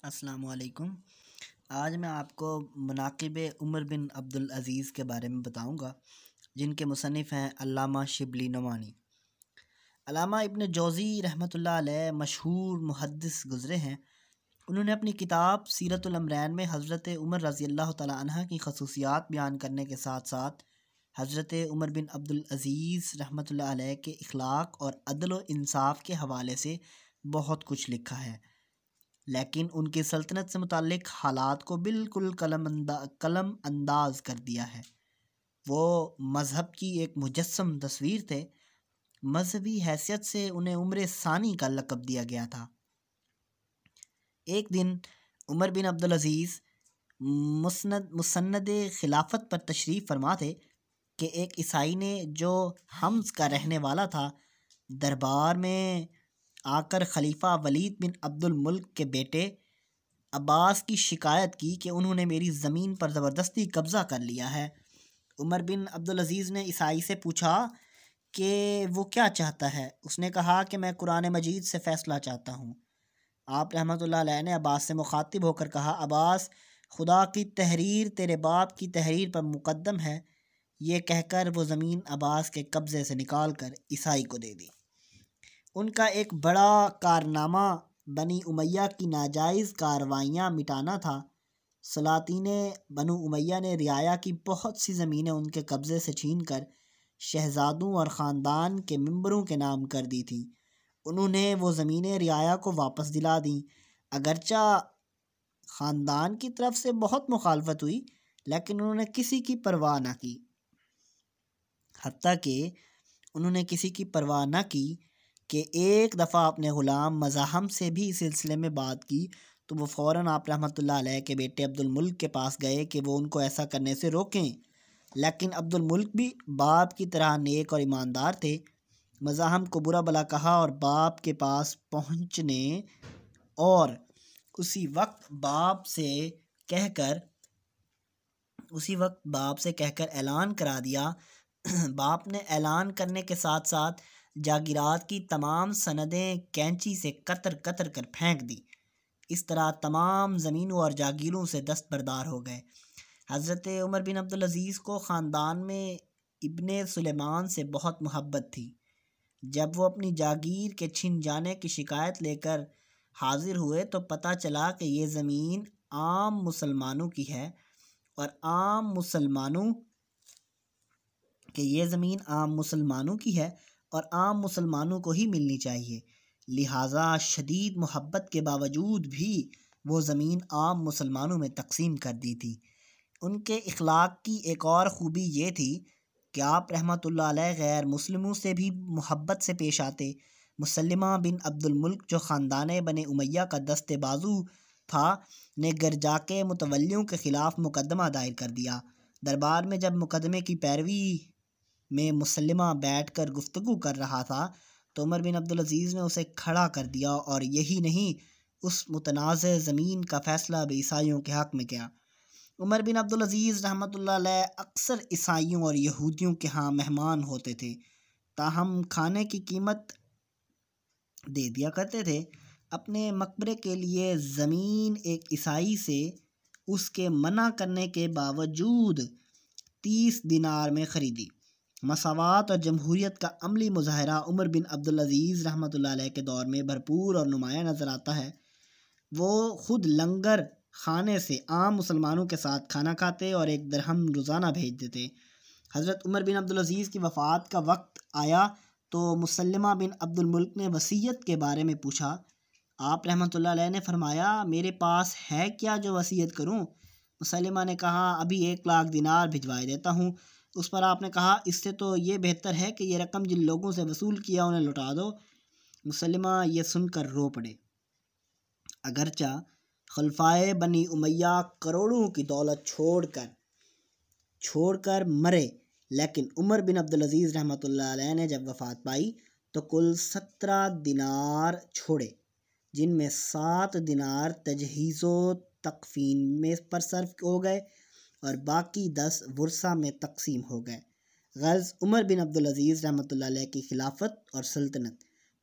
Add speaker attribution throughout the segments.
Speaker 1: अस्सलामु अलैकुम। आज मैं आपको मनाक़िब उमर बिन अब्दुल अज़ीज़ के बारे में बताऊंगा, जिनके मुसन्निफ़ हैं अल्लामा शिबली नोमानी। अल्लामा इब्न जौज़ी रहमतुल्लाह अलैह मशहूर मुहद्दिस गुज़रे हैं। उन्होंने अपनी किताब सीरतुल अमरैन में हज़रत उमर रज़ियल्लाहु तआला अन्हा की खसूसियात बयान करने के साथ साथ हज़रत उमर बिन अब्दुल अज़ीज़ रहमतुल्लाह अलैह के इखलाक़ और अदल व इंसाफ के हवाले से बहुत कुछ लिखा है, लेकिन उनकी सल्तनत से मुताल्लिक़ हालात को बिल्कुल कलम अंदाज कर दिया है। वो मज़हब की एक मुजस्सम तस्वीर थे। मजहबी हैसियत से उन्हें उम्र सानी का लक़ब दिया गया था। एक दिन उमर बिन अब्दुल अज़ीज़ मुसन्नद खिलाफत पर तशरीफ़ फरमा थे कि एक ईसाई ने, जो हम्स का रहने वाला था, दरबार में आकर खलीफा वलीद बिन अब्दुल मुल्क के बेटे अब्बास की शिकायत की कि उन्होंने मेरी ज़मीन पर ज़बरदस्ती कब्ज़ा कर लिया है। उमर बिन अब्दुल अज़ीज़ ने ईसाई से पूछा कि वो क्या चाहता है। उसने कहा कि मैं कुरान मजीद से फ़ैसला चाहता हूँ। आप रहमतुल्लाह अलैह ने अब्बास से मुखातिब होकर कहा, अब्बास, खुदा की तहरीर तेरे बाप की तहरीर पर मुकद्दम है। ये कहकर वो ज़मीन अब्बास के कब्ज़े से निकाल कर ईसाई को दे दी। उनका एक बड़ा कारनामा बनी उमैया की नाजायज़ कार्रवाइयाँ मिटाना था। सलातीन बनु उमैया ने रियाया की बहुत सी ज़मीनें उनके कब्ज़े से छीन कर शहज़ादों और ख़ानदान के मेंबरों के नाम कर दी थी। उन्होंने वो ज़मीनें रियाया को वापस दिला दी। अगरचा ख़ानदान की तरफ से बहुत मुखालफत हुई, लेकिन उन्होंने किसी की परवाह न की। हत्ता कि उन्होंने किसी की परवाह न की कि एक दफ़ा अपने ग़ुलाम मज़ाहम से भी इस सिलसिले में बात की तो वो फ़ौरन आप रहमतुल्लाह अलैह के बेटे अब्दुल मुल्क के पास गए कि वो उनको ऐसा करने से रोकें। लेकिन अब्दुल मुल्क भी बाप की तरह नेक और ईमानदार थे। मज़ाहम को बुरा भला कहा और बाप के पास पहुँचने और उसी वक्त बाप से कहकर ऐलान करा दिया। बाप ने ऐलान करने के साथ साथ जागीरात की तमाम सनदें कैंची से कतर कतर कर फेंक दी। इस तरह तमाम ज़मीनों और जागीरों से दस्तबरदार हो गए। हज़रत उमर बिन अब्दुल अज़ीज़ को ख़ानदान में इब्ने सुलेमान से बहुत मोहब्बत थी। जब वो अपनी जागीर के छिन जाने की शिकायत लेकर हाजिर हुए तो पता चला कि ये ज़मीन आम मुसलमानों की है और आम मुसलमानों को ही मिलनी चाहिए। लिहाजा शदीद मोहब्बत के बावजूद भी वो ज़मीन आम मुसलमानों में तकसीम कर दी थी। उनके इखलाक की एक और ख़ूबी ये थी कि आप रहमतुल्लाह अलैह गैर मुस्लिमों से भी मोहब्बत से पेश आते। मुसल्लिमा बिन अब्दुल मुल्क, जो ख़ानदान बने उमैया का दस्ते बाजू था, ने गर्जा के मुतवल्लियों के ख़िलाफ़ मुकदमा दायर कर दिया। दरबार में जब मुकदमे की पैरवी में मुसल्लिमा बैठ कर गुफ्तगू कर रहा था तो उमर बिन अब्दुल अज़ीज़ ने उसे खड़ा कर दिया और यही नहीं, उस मुतनाज़ ज़मीन का फ़ैसला भी ईसाइयों के हक़ में किया। उमर बिन अब्दुल अज़ीज़ रहमतुल्लाह अलैह अक्सर ईसाइयों और यहूदियों के यहाँ मेहमान होते थे, ताहम खाने की कीमत दे दिया करते थे। अपने मकबरे के लिए ज़मीन एक ईसाई से उसके मना करने के बावजूद 30 दिनार में ख़रीदी। मसावात और जमहूरियत का अमली मुज़ाहरा उमर बिन अब्दुल अज़ीज़ रहमतुल्लाह अलैह के दौर में भरपूर और नुमायाँ नज़र आता है। वो ख़ुद लंगर खाने से आम मुसलमानों के साथ खाना खाते और 1 दिरहम रोज़ाना भेज देते। हज़रत उमर बिन अब्दुल अज़ीज़ की वफ़ात का वक्त आया तो मुसल्लिमा बिन अब्दुल मुल्क ने वसीयत के बारे में पूछा। आप रहमतुल्लाह अलैह ने फरमाया, मेरे पास है क्या जो वसीयत करूं? मुसल्लिमा ने कहा, अभी 1 लाख दिनार भिजवाए देता हूं। उस पर आपने कहा, इससे तो ये बेहतर है कि ये रकम जिन लोगों से वसूल किया उन्हें लौटा दो। मुसल्लिमा ये सुनकर रो पड़े। अगरचा खलफाए बनी उमैया करोड़ों की दौलत छोड़कर मरे, लेकिन उमर बिन अब्दुल अज़ीज़ रहमतुल्लाह अलैह ने जब वफ़ात पाई तो कुल 17 दिनार छोड़े, जिनमें 7 दिनार तजहीज़ो तकफ़ीन में पर सर्फ हो गए और बाकी 10 वुरसा में तकसीम हो गए। ग़र्ज़ उमर बिन अब्दुल अज़ीज़ रहमतुल्लाह अलैह की खिलाफत और सल्तनत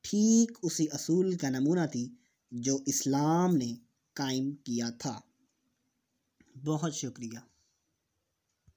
Speaker 1: ठीक उसी असूल का नमूना थी जो इस्लाम ने कायम किया था। बहुत शुक्रिया।